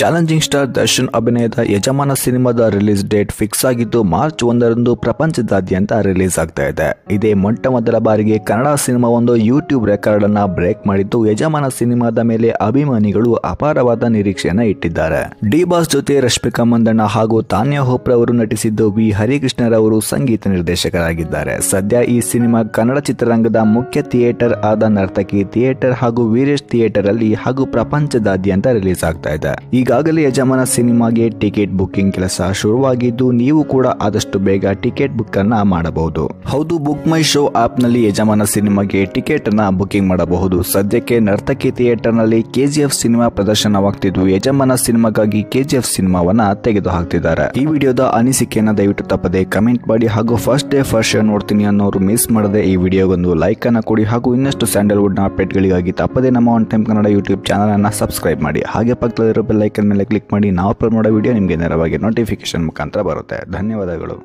Challenging star Darshan ಅಭಿನಯದ ಯಜಮಾನ ಸಿನಿಮಾದ ರಿಲೀಸ್ ಡೇಟ್ ಫಿಕ್ಸ್ ಆಗಿದ್ದು ಮಾರ್ಚ್ 1ರಂದು ಪ್ರಪಂಚದಾದ್ಯಂತ ರಿಲೀಸ್ ಆಗ್ತಾ ಇದೆ. ಇದೇ ಮೊದಲ ಬಾರಿಗೆ ಕನ್ನಡ ಸಿನಿಮಾವೊಂದು ಯೂಟ್ಯೂಬ್ ರೆಕಾರ್ಡ್ ಅನ್ನ ಬ್ರೇಕ್ ಮಾಡಿದ್ದು ಯಜಮಾನ ಸಿನಿಮಾದ ಮೇಲೆ ಅಭಿಮಾನಿಗಳು ಅಪಾರವಾದ ನಿರೀಕ್ಷೆಯನ್ನ ಇಟ್ಟಿದ್ದಾರೆ. ಡಿ ಬಾಸ್ ಜೊತೆ ರಶ್ಮಿಕಾ ಮಂದಣ್ಣ ಹಾಗೂ ತಾನ್ಯಾ ಹೋಪ್ ರವರು ನಟಿಸಿದ್ದು ವಿ ಹರಿಕೃಷ್ಣರವರು ಸಂಗೀತ ನಿರ್ದೇಶಕರಾಗಿದ್ದಾರೆ. ಸದ್ಯ ಈ ಸಿನಿಮಾ ಕನ್ನಡ ಚಿತ್ರರಂಗದ ಮುಖ್ಯ ಥಿಯೇಟರ್ ಆದ ನರ್ತಕಿ ಥಿಯೇಟರ್ ಹಾಗೂ ವೀರೇಶ್ ಥಿಯೇಟರ್ ಅಲ್ಲಿ ಹಾಗೂ ಪ್ರಪಂಚದಾದ್ಯಂತ ರಿಲೀಸ್ ಆಗ್ತಾ ಇದೆ. ಈಗಾಗಲೇ ಯಜಮಾನ ಸಿನಿಮಾಗೆ ಟಿಕೆಟ್ ಬುಕ್ಕಿಂಗ್ ಕೆಲಸ ಶುರುವಾಗಿದ್ದು ನೀವು ಕೂಡ ಆದಷ್ಟು ಬೇಗ ಟಿಕೆಟ್ ಬುಕ್ ಅನ್ನ ಮಾಡಬಹುದು. ಹೌದು, ಬುಕ್ ಮೈ ಶೋ ಆಪ್ ನಲ್ಲಿ ಯಜಮಾನ ಸಿನಿಮಾಗೆ ಟಿಕೆಟ್ ಅನ್ನ ಬುಕ್ಕಿಂಗ್ ಮಾಡಬಹುದು. ಸದ್ಯಕ್ಕೆ ನರ್ತಕಿ ಥಿಯೇಟರ್ ನಲ್ಲಿ ಕೆಜಿಎಫ್ ಸಿನಿಮಾ ಪ್ರದರ್ಶನವಾಗ್ತಿದ್ದು ಯಜಮಾನ ಸಿನಿಮಾಗಾಗಿ ಕೆಜಿಎಫ್ ಸಿನಿಮಾವನ್ನ ತೆಗೆದು ಹಾಕ್ತಿದ್ದಾರೆ. ಈ ವಿಡಿಯೋದ ಅನಿಸಿಕೆಯನ್ನ ದಯವಿಟ್ಟು ತಪ್ಪದೆ ಕಮೆಂಟ್ ಮಾಡಿ ಹಾಗೂ ಫಸ್ಟ್ ಡೇ ಫಸ್ಟ್ ಶೋ ನೋಡ್ತೀನಿ ಅನ್ನೋರು ಮಿಸ್ ಮಾಡದೆ ಈ ವಿಡಿಯೋಗೊಂದು ಲೈಕ್ ಅನ್ನ ಕೊಡಿ ಹಾಗೂ ಇನ್ನಷ್ಟು ಸ್ಯಾಂಡಲ್ವುಡ್ ನ ಅಪ್ಡೇಟ್ಗಳಿಗಾಗಿ ತಪ್ಪದೆ ನಮ್ಮ one time Kannada YouTube channel ಅನ್ನ ಸಬ್ಸ್ಕ್ರೈಬ್ ಮಾಡಿ. ಹಾಗೆ ಪಕ್ಕದಲ್ಲಿರೋ ಬೆಲ್ ಐಕಾನ್ ಮೇಲೆ ಕ್ಲಿಕ್ ಮಾಡಿ ನಾವು ಅಪ್ಲೋಡ್ ಮಾಡೋ ವಿಡಿಯೋ ನಿಮಗೆ ನೇರವಾಗಿ ನೋಟಿಫಿಕೇಶನ್ ಮುಖಾಂತರ ಬರುತ್ತೆ. ಧನ್ಯವಾದಗಳು.